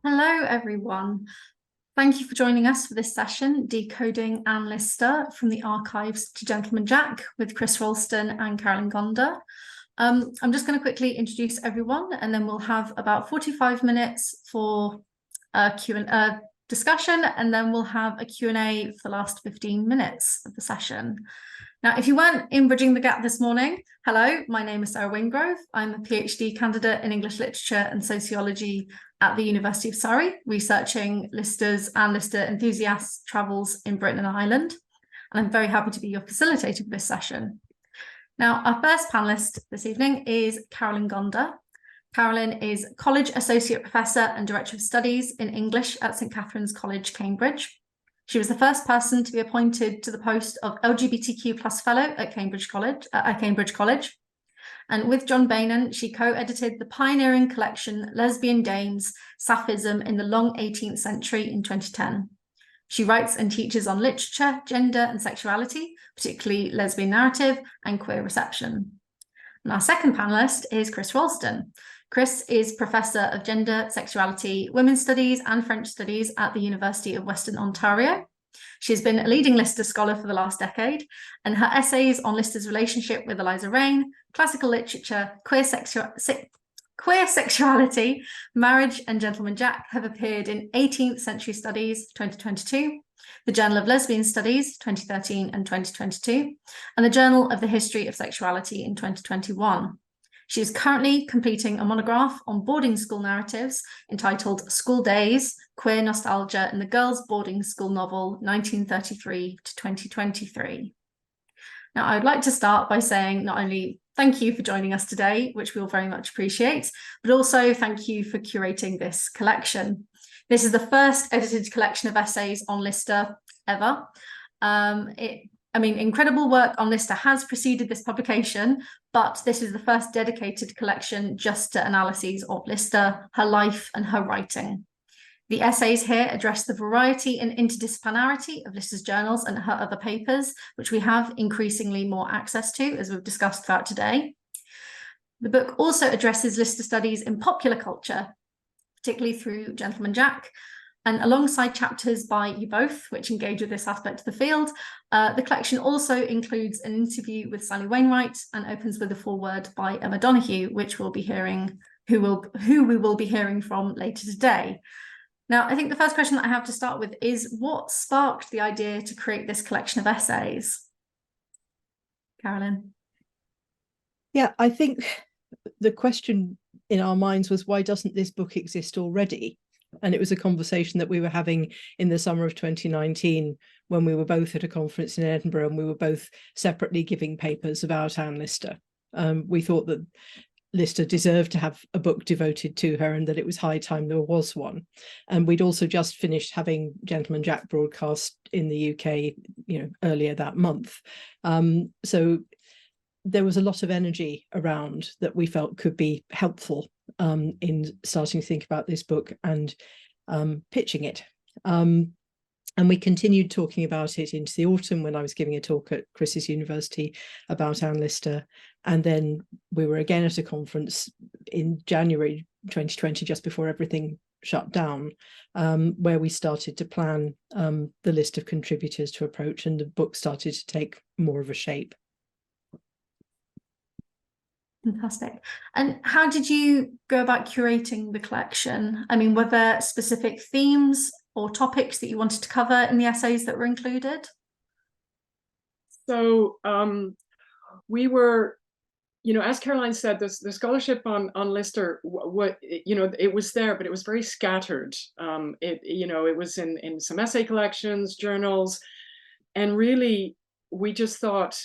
Hello, everyone. Thank you for joining us for this session, Decoding Anne Lister, from the Archives to Gentleman Jack, with Chris Roulston and Carolyn Gonda. I'm just going to quickly introduce everyone, and then we'll have about 45 minutes for a discussion, and then we'll have a Q&A for the last 15 minutes of the session. Now, if you weren't in Bridging the Gap this morning, hello, my name is Sarah Wingrove. I'm a PhD candidate in English Literature and Sociology at the University of Surrey, researching Lister's Anne Lister enthusiasts' travels in Britain and Ireland. And I'm very happy to be your facilitator for this session. Now, our first panelist this evening is Carolyn Gonda. Carolyn is College Associate Professor and Director of Studies in English at St Catherine's College, Cambridge. She was the first person to be appointed to the post of LGBTQ+ Fellow at Cambridge College. And with John Bainan, she co-edited the pioneering collection Lesbian Dames, Sapphism in the Long 18th Century in 2010. She writes and teaches on literature, gender and sexuality, particularly lesbian narrative and queer reception. And our second panellist is Chris Roulston. Chris is Professor of Gender, Sexuality, Women's Studies and French Studies at the University of Western Ontario. She's been a leading Lister scholar for the last decade, and her essays on Lister's relationship with Eliza Reign, classical literature, queer sexuality, marriage and Gentleman Jack have appeared in 18th Century Studies 2022, the Journal of Lesbian Studies 2013 and 2022, and the Journal of the History of Sexuality in 2021. She is currently completing a monograph on boarding school narratives entitled School Days, Queer Nostalgia in the Girls' Boarding School Novel 1933 to 2023. Now, I'd like to start by saying not only thank you for joining us today, which we'll very much appreciate, but also thank you for curating this collection. This is the first edited collection of essays on Lister ever. Incredible work on Lister has preceded this publication, but this is the first dedicated collection just to analyses of Lister, her life and her writing. The essays here address the variety and interdisciplinarity of Lister's journals and her other papers, which we have increasingly more access to, as we've discussed throughout today. The book also addresses Lister studies in popular culture, particularly through Gentleman Jack, and alongside chapters by you both, which engage with this aspect of the field, the collection also includes an interview with Sally Wainwright and opens with a foreword by Emma Donoghue, which we'll be hearing, who we will be hearing from later today. Now, I think the first question that I have to start with is what sparked the idea to create this collection of essays? Carolyn? Yeah, I think the question in our minds was, why doesn't this book exist already? And it was a conversation that we were having in the summer of 2019 when we were both at a conference in Edinburgh and we were both separately giving papers about Anne Lister. We thought that Lister deserved to have a book devoted to her and that it was high time there was one. And we'd also just finished having Gentleman Jack broadcast in the UK, earlier that month. So there was a lot of energy around that we felt could be helpful in starting to think about this book and pitching it. And we continued talking about it into the autumn when I was giving a talk at Chris's University about Anne Lister. And then we were again at a conference in January 2020, just before everything shut down, where we started to plan the list of contributors to approach, and the book started to take more of a shape. Fantastic. And how did you go about curating the collection? I mean, were there specific themes or topics that you wanted to cover in the essays that were included? So we were, as Caroline said, the scholarship on Lister, it was there, but it was very scattered. It was in some essay collections, journals, and really, we just thought,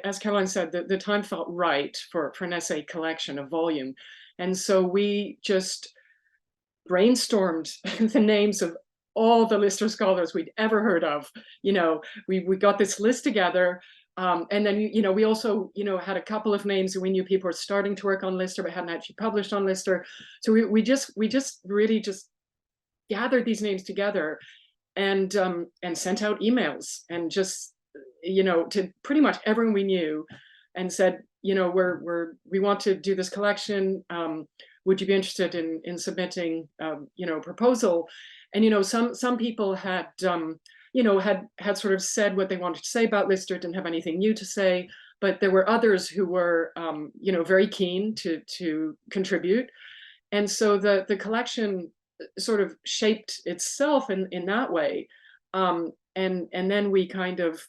as Caroline said, the time felt right for an essay collection, a volume. And so we just brainstormed the names of all the Lister scholars we'd ever heard of. We got this list together. And then, we also, had a couple of names and we knew people were starting to work on Lister, but hadn't actually published on Lister. So we just really just gathered these names together and sent out emails and just, to pretty much everyone we knew, and said, we want to do this collection. would you be interested in submitting, you know, a proposal? And, you know, some people had, you know, had sort of said what they wanted to say about Lister, didn't have anything new to say, but there were others who were, you know, very keen to contribute. And so the collection sort of shaped itself in that way. And then we kind of,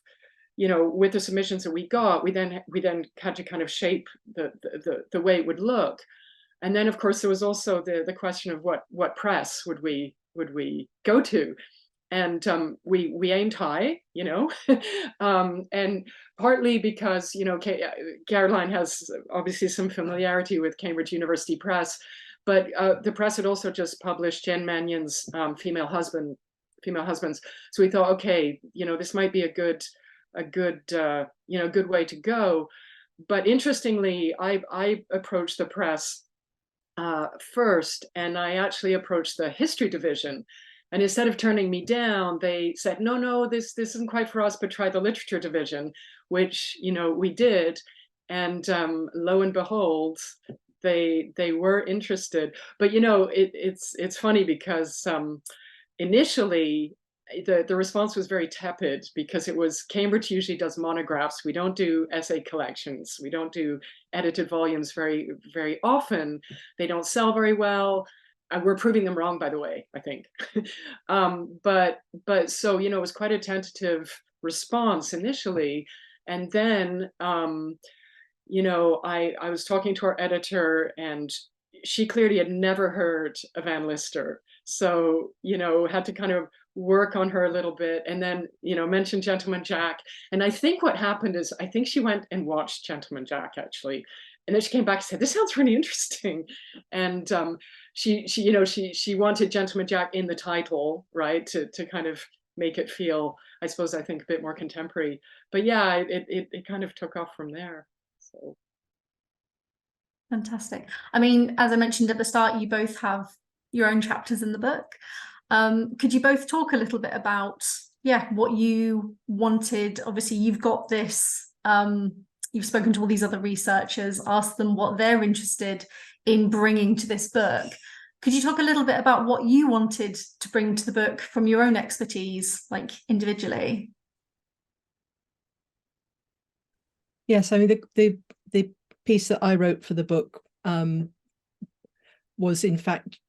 you know, with the submissions that we got, we then had to kind of shape the way it would look. And then, of course, there was also the question of what press would we go to, and we aimed high, you know, and partly because, you know, Caroline has obviously some familiarity with Cambridge University Press, but the press had also just published Jen Mannion's Female Husbands. So we thought, okay, you know, this might be a good you know, good way to go. But interestingly, I approached the press first, and I actually approached the history division. And instead of turning me down, they said, no, this isn't quite for us, but try the literature division, which, you know, we did. And lo and behold, they were interested. But, you know, it's funny because initially the response was very tepid, because it was, Cambridge usually does monographs. We don't do essay collections. We don't do edited volumes very, very often. They don't sell very well. We're proving them wrong, by the way, I think. But so, you know, it was quite a tentative response initially. And then, you know, I was talking to our editor, and she clearly had never heard of Anne Lister. So, you know, had to kind of work on her a little bit, and then, you know, mention Gentleman Jack. And I think what happened is, I think she went and watched Gentleman Jack, actually. And then she came back and said, this sounds really interesting. And she you know, she wanted Gentleman Jack in the title, right, to kind of make it feel, I suppose, I think a bit more contemporary. But yeah, it kind of took off from there. So Fantastic. I mean, as I mentioned at the start, you both have your own chapters in the book. Could you both talk a little bit about, yeah, what you wanted? Obviously, you've got this, you've spoken to all these other researchers, asked them what they're interested in bringing to this book. Could you talk a little bit about what you wanted to bring to the book from your own expertise, like individually? Yes, I mean, the piece that I wrote for the book was in fact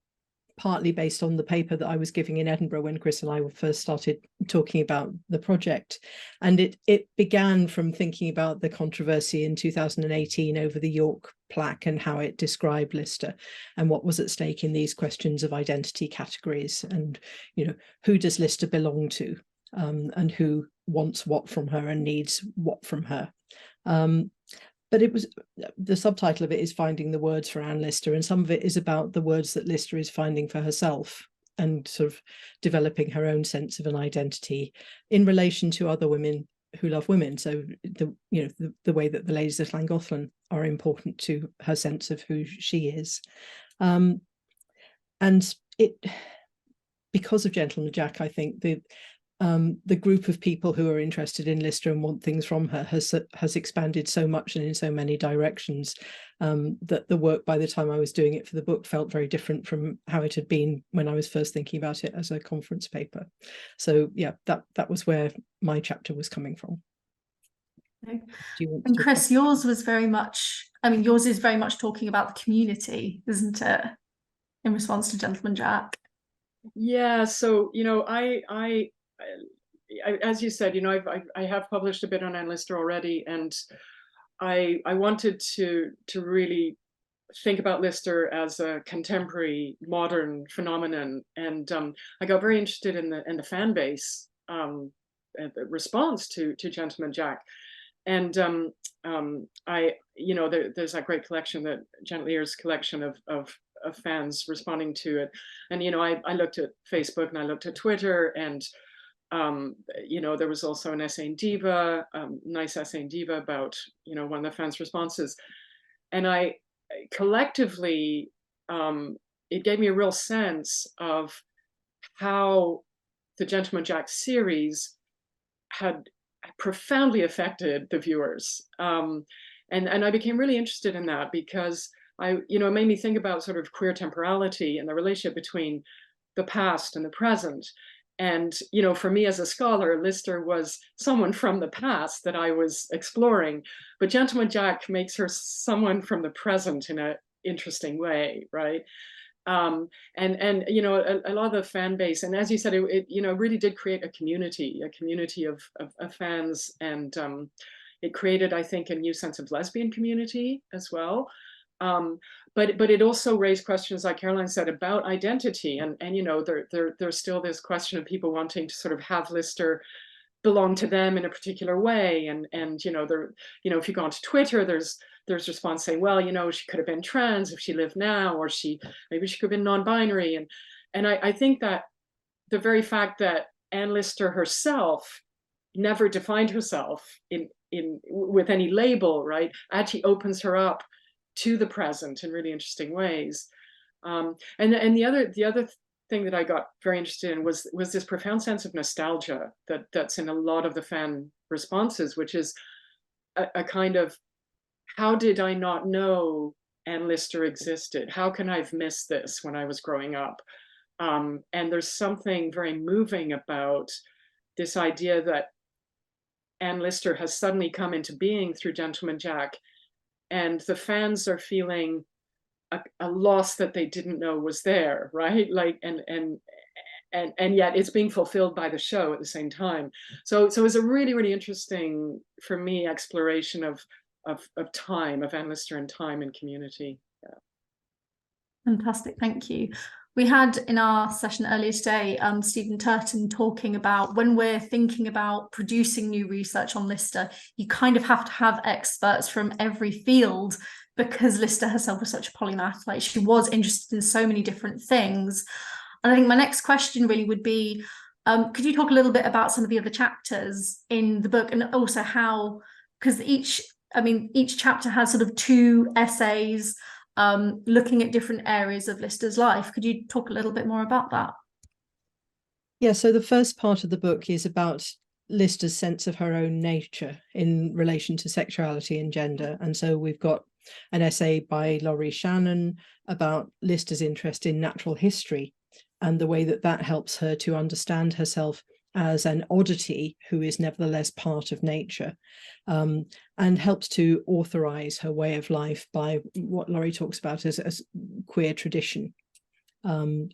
partly based on the paper that I was giving in Edinburgh when Chris and I first started talking about the project. And it began from thinking about the controversy in 2018 over the York plaque and how it described Lister and what was at stake in these questions of identity categories, and, you know, who does Lister belong to, and who wants what from her and needs what from her. But it was, the subtitle of it is Finding the Words for Anne Lister, and some of it is about the words that Lister is finding for herself and sort of developing her own sense of an identity in relation to other women who love women. So the way that the ladies of Llangollen are important to her sense of who she is. And it, because of Gentleman Jack, I think the group of people who are interested in Lister and want things from her has expanded so much and in so many directions, that the work, by the time I was doing it for the book, felt very different from how it had been when I was first thinking about it as a conference paper. So yeah, that was where my chapter was coming from. Okay. And Chris, yours was very much, I mean, yours is very much talking about the community, isn't it, in response to Gentleman Jack? Yeah, so, you know, I as you said, you know, I have published a bit on Anne Lister already, and I wanted to really think about Lister as a contemporary modern phenomenon, and I got very interested in the fan base, the response to Gentleman Jack, and you know, there's that great collection, that Janet Lear's collection of fans responding to it, and you know, I looked at Facebook and I looked at Twitter, and you know, there was also an essay in Diva, nice essay in Diva about, you know, one of the fans' responses. And I collectively, it gave me a real sense of how the Gentleman Jack series had profoundly affected the viewers. And I became really interested in that, because it made me think about sort of queer temporality and the relationship between the past and the present. And, for me as a scholar, Lister was someone from the past that I was exploring, but Gentleman Jack makes her someone from the present in an interesting way, right? And a lot of the fan base, and as you said, it really did create a community of fans, and it created, I think, a new sense of lesbian community as well. But it also raised questions, like Caroline said, about identity, and there's still this question of people wanting to sort of have Lister belong to them in a particular way, and if you go onto Twitter, there's response saying, well, she could have been trans if she lived now, or maybe she could have been non-binary, and I think that the very fact that Anne Lister herself never defined herself with any label, right, actually opens her up to the present in really interesting ways. And the other thing that I got very interested in was this profound sense of nostalgia that's in a lot of the fan responses, which is a kind of, how did I not know Anne Lister existed? How can I have missed this when I was growing up? And there's something very moving about this idea that Anne Lister has suddenly come into being through Gentleman Jack, and the fans are feeling a loss that they didn't know was there, right? Like, and yet it's being fulfilled by the show at the same time. So it's a really, really interesting, for me, exploration of time, of Anne Lister and time and community. Yeah. Fantastic, thank you. We had in our session earlier today, Stephen Turton talking about, when we're thinking about producing new research on Lister, you kind of have to have experts from every field, because Lister herself was such a polymath. Like, she was interested in so many different things. And I think my next question really would be, could you talk a little bit about some of the other chapters in the book, and also how, because each chapter has sort of 2 essays looking at different areas of Lister's life. Could you talk a little bit more about that? Yeah, so the first part of the book is about Lister's sense of her own nature in relation to sexuality and gender. And so we've got an essay by Laurie Shannon about Lister's interest in natural history and the way that helps her to understand herself as an oddity who is nevertheless part of nature, and helps to authorize her way of life by what Laurie talks about as queer tradition. And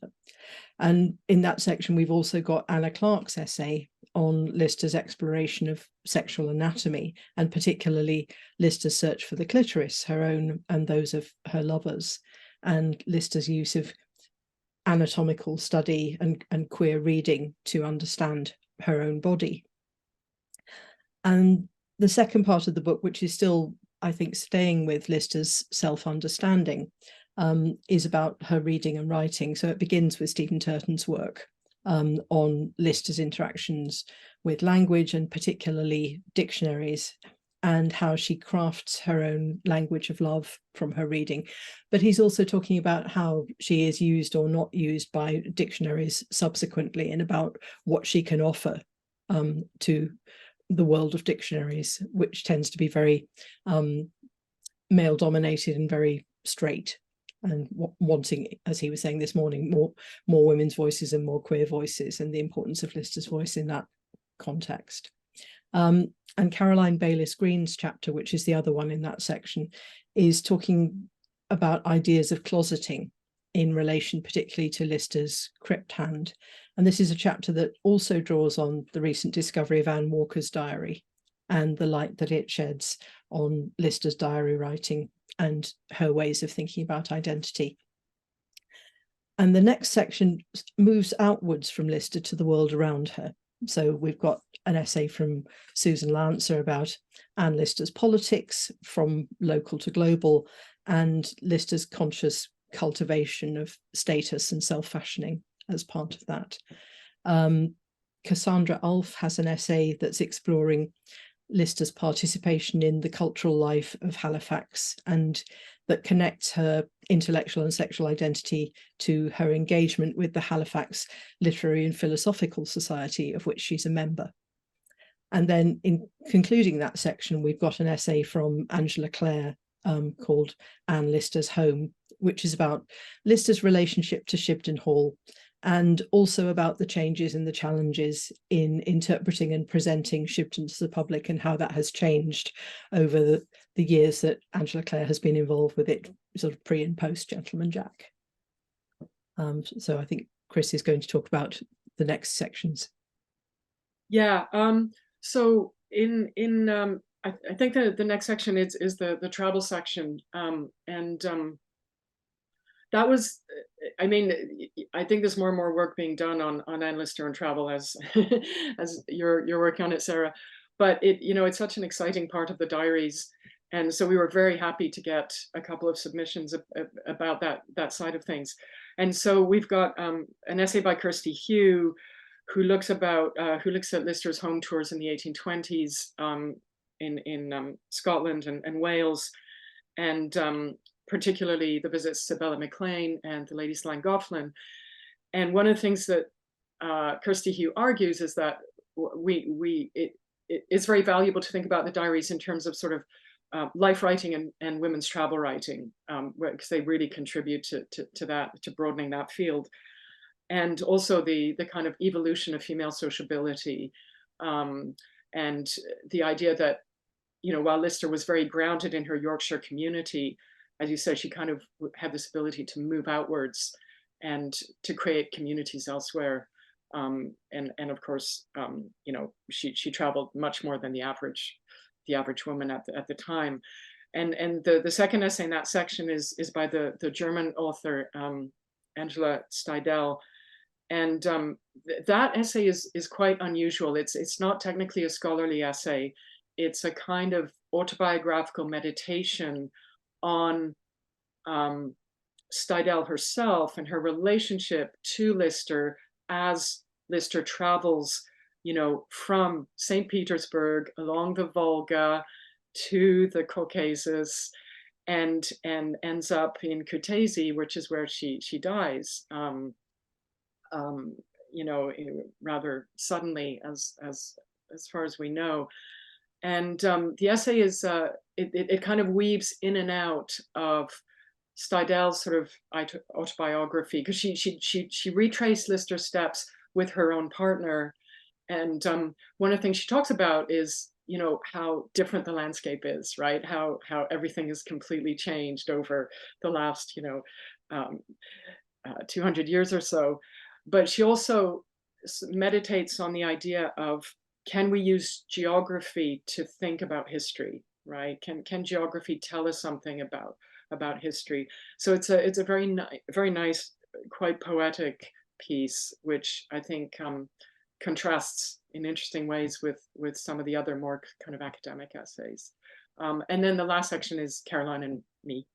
in that section, we've also got Anna Clark's essay on Lister's exploration of sexual anatomy, and particularly Lister's search for the clitoris, her own and those of her lovers, and Lister's use of anatomical study and queer reading to understand her own body. And the second part of the book, which is still, I think, staying with Lister's self-understanding, is about her reading and writing. So it begins with Stephen Turton's work on Lister's interactions with language, and particularly dictionaries, and how she crafts her own language of love from her reading. But he's also talking about how she is used or not used by dictionaries subsequently, and about what she can offer to the world of dictionaries, which tends to be very male dominated and very straight, and wanting, as he was saying this morning, more women's voices and more queer voices, and the importance of Lister's voice in that context. And Caroline Bayliss Green's chapter, which is the other one in that section, is talking about ideas of closeting in relation particularly to Lister's crypt hand. And this is a chapter that also draws on the recent discovery of Anne Walker's diary and the light that it sheds on Lister's diary writing and her ways of thinking about identity. And the next section moves outwards from Lister to the world around her. So we've got an essay from Susan Lancer about Anne Lister's politics, from local to global, and Lister's conscious cultivation of status and self-fashioning as part of that. Cassandra Ulf has an essay that's exploring Lister's participation in the cultural life of Halifax, and that connects her intellectual and sexual identity to her engagement with the Halifax Literary and Philosophical Society, of which she's a member. And then in concluding that section, we've got an essay from Angela Clare called Anne Lister's Home, which is about Lister's relationship to Shibden Hall, and also about the changes and the challenges in interpreting and presenting Shibden to the public, and how that has changed over the years that Angela Clare has been involved with it, sort of pre and post Gentleman Jack. So I think Chris is going to talk about the next sections. Yeah. So I think that the next section is the travel section, and that was, I mean, I think there's more and more work being done on Anne Lister and travel as as you're working on it, Sarah. But it's such an exciting part of the diaries, and so we were very happy to get a couple of submissions about that side of things. And so we've got an essay by Kirsty Hugh, who looks at Lister's home tours in the 1820s in Scotland and Wales, and particularly the visits to Bella McLean and the Ladies Llangollen. And one of the things that Kirsty Hugh argues is that it's very valuable to think about the diaries in terms of sort of life writing and women's travel writing, because they really contribute to that, to broadening that field. And also the kind of evolution of female sociability, and the idea that, while Lister was very grounded in her Yorkshire community, as you said, she kind of had this ability to move outwards and to create communities elsewhere. And of course, she traveled much more than the average woman at the time. And the second essay in that section is by the German author Angela Steidel. And that essay is quite unusual. It's not technically a scholarly essay. It's a kind of autobiographical meditation on Steidel herself and her relationship to Lister as Lister travels, from St. Petersburg along the Volga to the Caucasus, and ends up in Kutaisi, which is where she dies. Rather suddenly, as far as we know. And the essay is it kind of weaves in and out of Steidel's sort of autobiography, because she retraced Lister's steps with her own partner. And one of the things she talks about is, how different the landscape is, right? How everything has completely changed over the last, 200 years or so. But she also meditates on the idea of, can we use geography to think about history, right? Can geography tell us something about history? So it's a very nice, quite poetic piece, which I think contrasts in interesting ways with some of the other more kind of academic essays. And then the last section is Caroline and me.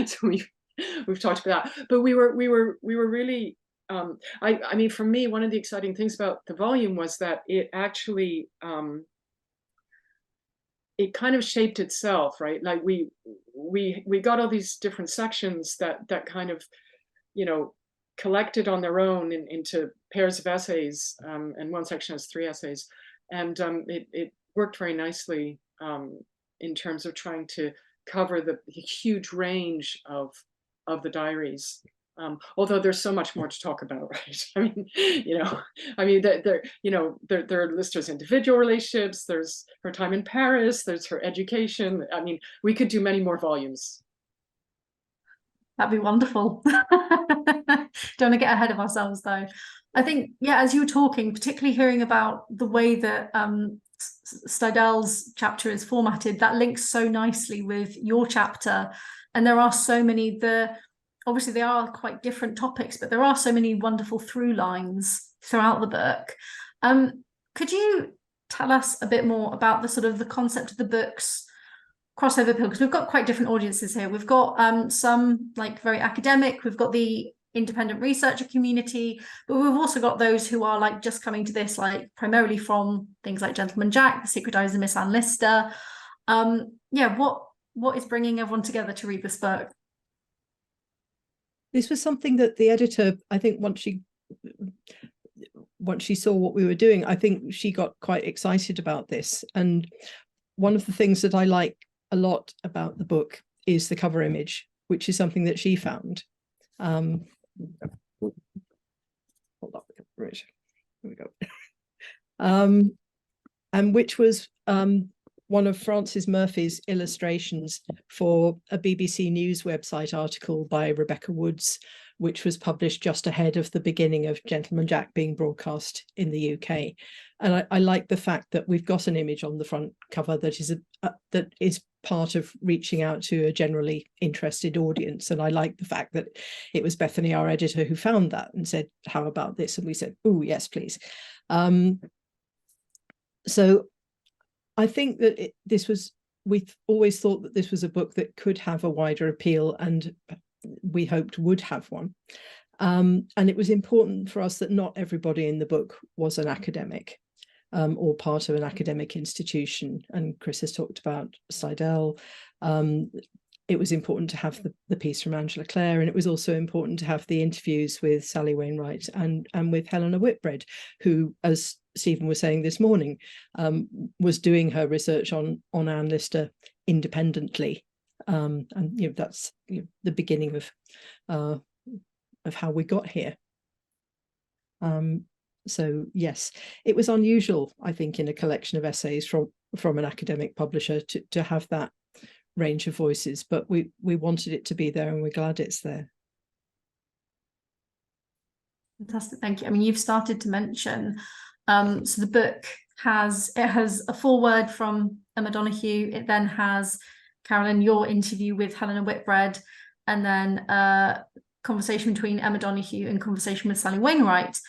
So we've talked about that, but we were really. I mean, for me, one of the exciting things about the volume was that it actually, it kind of shaped itself, right? Like we got all these different sections that kind of, collected on their own into pairs of essays, and one section has 3 essays, and it worked very nicely in terms of trying to cover the huge range of the diaries. Although there's so much more to talk about, right? I mean, there are Lister's individual relationships, there's her time in Paris, there's her education. I mean, we could do many more volumes. That'd be wonderful. Don't want to get ahead of ourselves, though. I think, yeah, as you were talking, particularly hearing about the way that Steidel's chapter is formatted, that links so nicely with your chapter. And there are so many, obviously they are quite different topics, but there are so many wonderful through lines throughout the book. Could you tell us a bit more about the concept of the book's crossover appeal? Because we've got quite different audiences here. We've got some like very academic, we've got the independent researcher community, but we've also got those who are like just coming to this like primarily from things like Gentleman Jack, The Secret Diaries of Miss Anne Lister. What is bringing everyone together to read this book? This was something that the editor, I think, once she saw what we were doing, I think she got quite excited about this. And one of the things that I like a lot about the book is the cover image, which is something that she found. Hold up, right, here we go. And which was one of Frances Murphy's illustrations for a BBC News website article by Rebecca Woods, which was published just ahead of the beginning of Gentleman Jack being broadcast in the UK. And I like the fact that we've got an image on the front cover that is part of reaching out to a generally interested audience. And I like the fact that it was Bethany, our editor, who found that and said, how about this? And we said, oh, yes, please. So I think that we've always thought that this was a book that could have a wider appeal, and we hoped would have one. And it was important for us that not everybody in the book was an academic or part of an academic institution. And Chris has talked about Seidel. It was important to have the piece from Angela Clare, and it was also important to have the interviews with Sally Wainwright and with Helena Whitbread, who, as Stephen was saying this morning, was doing her research on Anne Lister independently. And that's the beginning of how we got here. So yes, it was unusual, I think, in a collection of essays from an academic publisher to have that range of voices, but we wanted it to be there, and we're glad it's there. Fantastic, thank you. I mean, you've started to mention, so the book has a foreword from Emma Donoghue. It then has, Carolyn, your interview with Helena Whitbread, and then a conversation between Emma Donoghue and conversation with Sally Wainwright.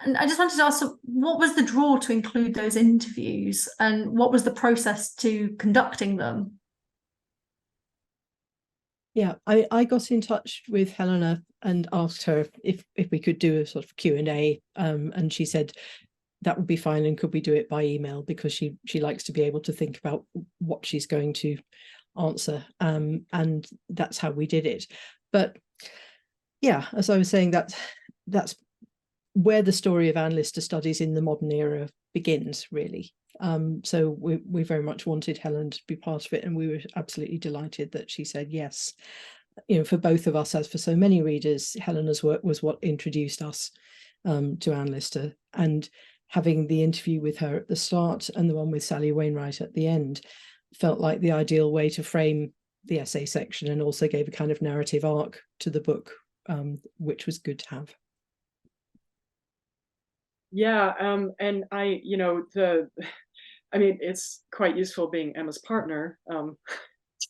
And I just wanted to ask, so what was the draw to include those interviews, and what was the process to conducting them? Yeah, I got in touch with Helena and asked her if we could do a sort of Q&A, and she said that would be fine, and could we do it by email, because she likes to be able to think about what she's going to answer, and that's how we did it. But yeah, as I was saying, that's where the story of Anne Lister studies in the modern era begins, really. So we very much wanted Helen to be part of it, and we were absolutely delighted that she said yes. For both of us, as for so many readers, Helena's work was what introduced us to Anne Lister, and having the interview with her at the start and the one with Sally Wainwright at the end felt like the ideal way to frame the essay section, and also gave a kind of narrative arc to the book, which was good to have. Yeah, and I mean, it's quite useful being Emma's partner in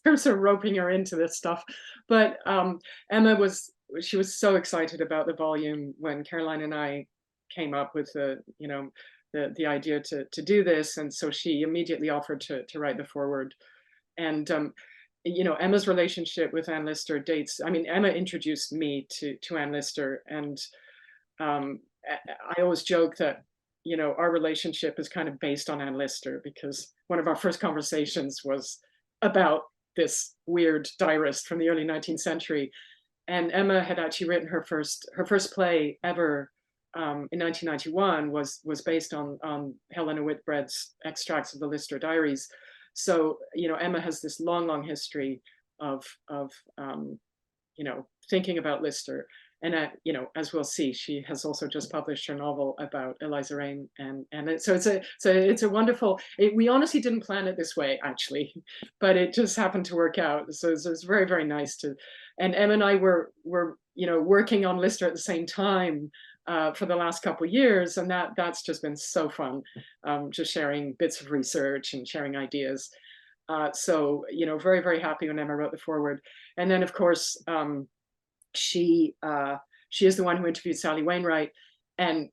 terms of roping her into this stuff. But Emma was so excited about the volume when Caroline and I came up with the idea to do this, and so she immediately offered to write the foreword. And Emma's relationship with Anne Lister dates. I mean, Emma introduced me to Anne Lister, and I always joke that our relationship is kind of based on Anne Lister, because one of our first conversations was about this weird diarist from the early 19th century, and Emma had actually written her first play ever in 1991 was based on Helena Whitbread's extracts of the Lister diaries. So Emma has this long history of thinking about Lister. And as we'll see, she has also just published her novel about Eliza Reign, and so it's a wonderful. We honestly didn't plan it this way, actually, but it just happened to work out. So it's very, very nice to. And Emma and I were working on Lister at the same time for the last couple of years, and that's just been so fun, just sharing bits of research and sharing ideas. So very, very happy when Emma wrote the foreword, and then of course. She is the one who interviewed Sally Wainwright, and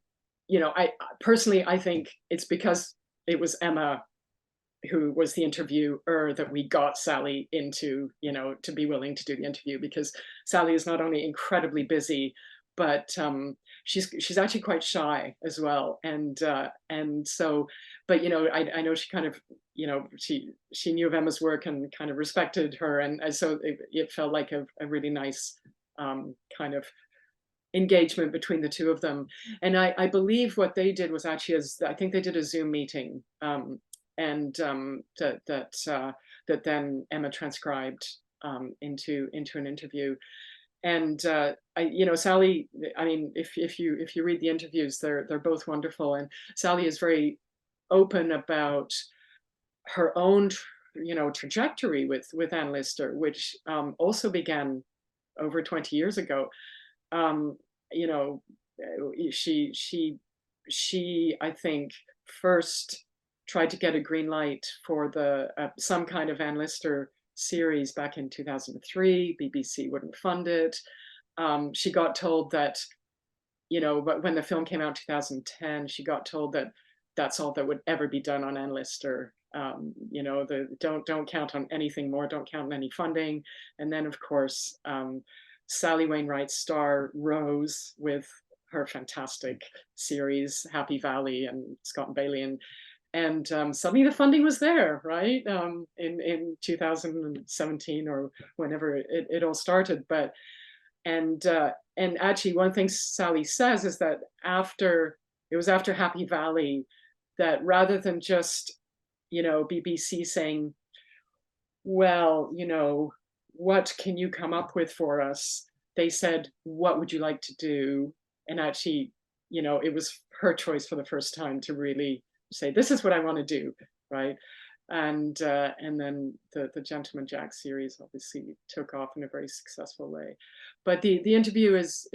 I personally think it's because it was Emma who was the interviewer that we got Sally into to be willing to do the interview, because Sally is not only incredibly busy, but she's actually quite shy as well, and so, but I know she kind of she knew of Emma's work and kind of respected her, and so it felt like a really nice kind of engagement between the two of them. And I believe what they did was actually, I think they did a Zoom meeting, and that that then Emma transcribed into an interview. And Sally, I mean, if you read the interviews, they're both wonderful. And Sally is very open about her own trajectory with Anne Lister, which also began over 20 years ago. She I think first tried to get a green light for the some kind of Anne Lister series back in 2003. BBC wouldn't fund it. She got told that, but when the film came out in 2010, she got told that that's all that would ever be done on Anne Lister. Don't count on anything more, don't count on any funding. And then of course, Sally Wainwright's star rose with her fantastic series, Happy Valley and Scott and Bailey, and suddenly the funding was there, right? In 2017 or whenever it all started. And actually one thing Sally says is that after Happy Valley, that rather than just, BBC saying, well, what can you come up with for us? They said, what would you like to do? And actually, it was her choice for the first time to really say, this is what I want to do, right? And then the Gentleman Jack series obviously took off in a very successful way. But the interview is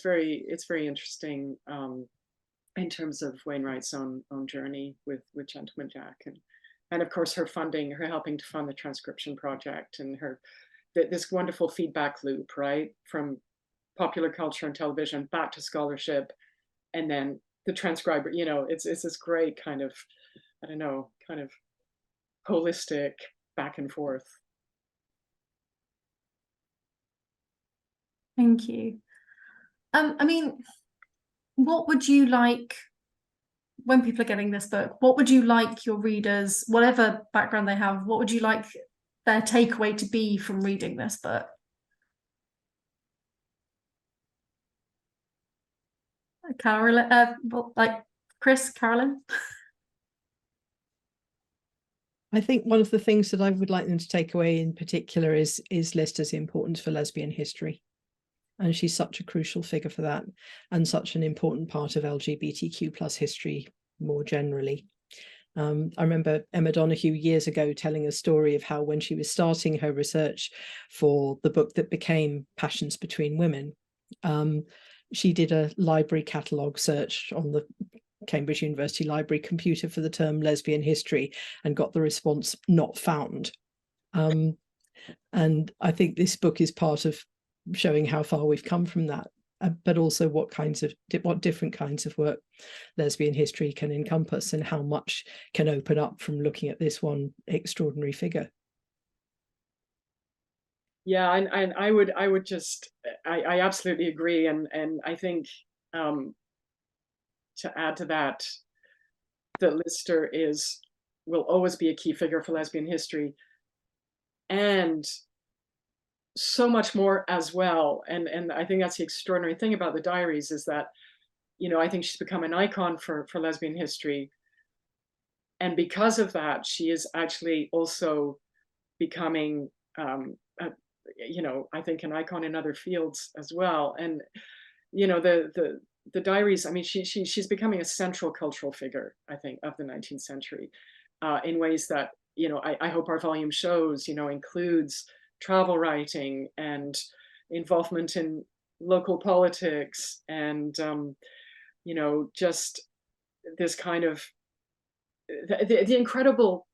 very interesting in terms of Wainwright's own journey with Gentleman Jack, and of course her helping to fund the transcription project, and this wonderful feedback loop, right, from popular culture and television back to scholarship, and then the transcriber. It's this great kind of, I don't know, kind of holistic back and forth. Thank you. I mean, what would you like, when people are getting this book, what would you like your readers, whatever background they have, what would you like their takeaway to be from reading this book? Carolyn, Chris, Carolyn? I think one of the things that I would like them to take away in particular is Lister's importance for lesbian history. And she's such a crucial figure for that, and such an important part of LGBTQ plus history more generally. I remember Emma Donoghue years ago telling a story of how when she was starting her research for the book that became Passions Between Women, she did a library catalogue search on the Cambridge University Library computer for the term lesbian history and got the response "not found." And I think this book is part of showing how far we've come from that, but also what different kinds of work lesbian history can encompass, and how much can open up from looking at this one extraordinary figure. Yeah, and I would I absolutely agree, and I think to add to that Lister will always be a key figure for lesbian history, and so much more as well. And I think that's the extraordinary thing about the diaries, is that, I think she's become an icon for lesbian history. And because of that, she is actually also becoming, I think, an icon in other fields as well. And, the diaries, I mean, she's becoming a central cultural figure, I think, of the 19th century, in ways that, I hope our volume shows, includes travel writing and involvement in local politics, and just this kind of the incredible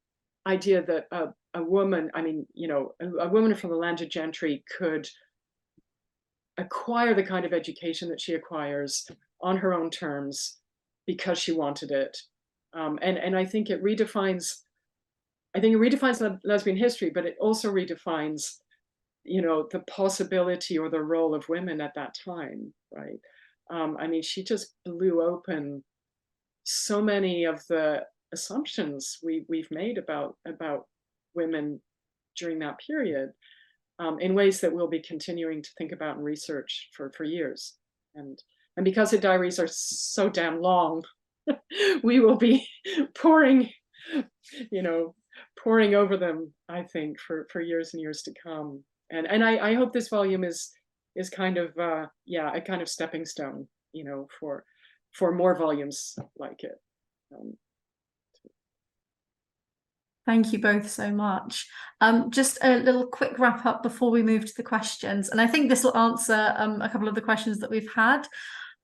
idea that a woman, I mean, a woman from the landed gentry could acquire the kind of education that she acquires on her own terms because she wanted it, and I think it redefines. I think it redefines lesbian history, but it also redefines, the possibility or the role of women at that time, right? I mean, she just blew open so many of the assumptions we've made about women during that period, in ways that we'll be continuing to think about and research for years. And because the diaries are so damn long, we will be pouring, poring over them, I think, for years and years to come. And I hope this volume is kind of yeah, a kind of stepping stone, you know, for more volumes like it. Thank you both so much. Just a little quick wrap up before we move to the questions, and I think this will answer a couple of the questions that we've had.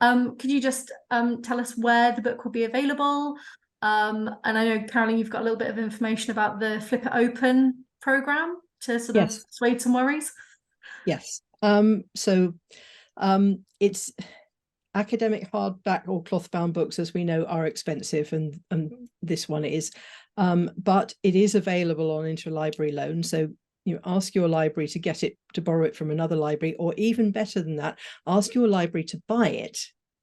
Could you just tell us where the book will be available? And I know, Caroline, you've got a little bit of information about the Flip It Open program to sort of assuage some worries. Yes. So it's academic hardback or cloth-bound books, as we know, are expensive, and this one is. But it is available on interlibrary loan. So you ask your library to get it, to borrow it from another library, or even better than that, ask your library to buy it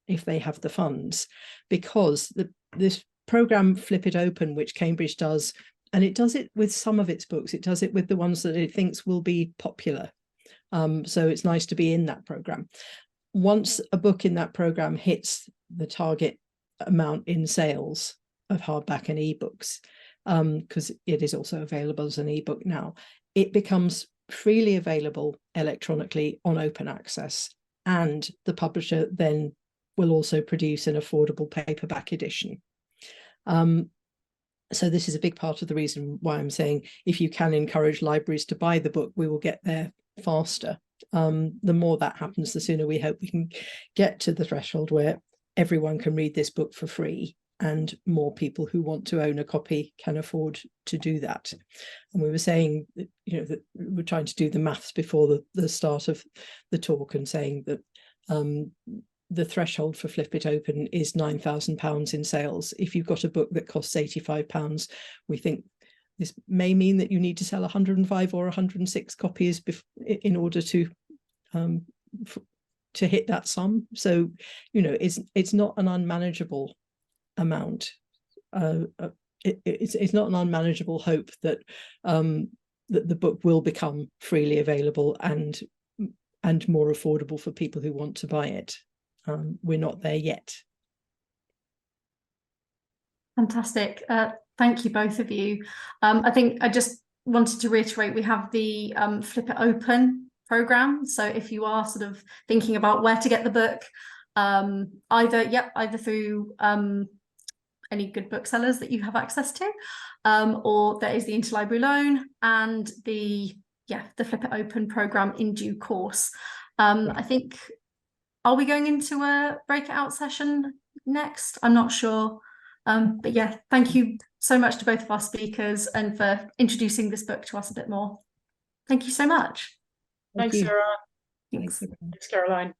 if they have the funds, because this program Flip It Open, which Cambridge does, and it does it with some of its books, it does it with the ones that it thinks will be popular. So it's nice to be in that program. Once a book in that program hits the target amount in sales of hardback and ebooks, because it is also available as an ebook now, it becomes freely available electronically on open access, and the publisher then will also produce an affordable paperback edition. So this is a big part of the reason why I'm saying, if you can encourage libraries to buy the book, we will get there faster. The more that happens, the sooner we hope we can get to the threshold where everyone can read this book for free, and more people who want to own a copy can afford to do that. And we were saying that, you know, that we're trying to do the maths before the start of the talk, and saying that the threshold for Flip It Open is £9,000 in sales. If you've got a book that costs £85, we think this may mean that you need to sell 105 or 106 copies in order to hit that sum. So, you know, it's not an unmanageable amount. It's not an unmanageable hope that that the book will become freely available and more affordable for people who want to buy it. We're not there yet. Fantastic. Thank you, both of you. I think I just wanted to reiterate, we have the Flip It Open program. So if you are sort of thinking about where to get the book, either through any good booksellers that you have access to, or there is the interlibrary loan and the Flip It Open program in due course. I think, are we going into a breakout session next? I'm not sure. But yeah, thank you so much to both of our speakers and for introducing this book to us a bit more. Thank you so much. Thanks, Sarah. Thanks. Thanks, Caroline.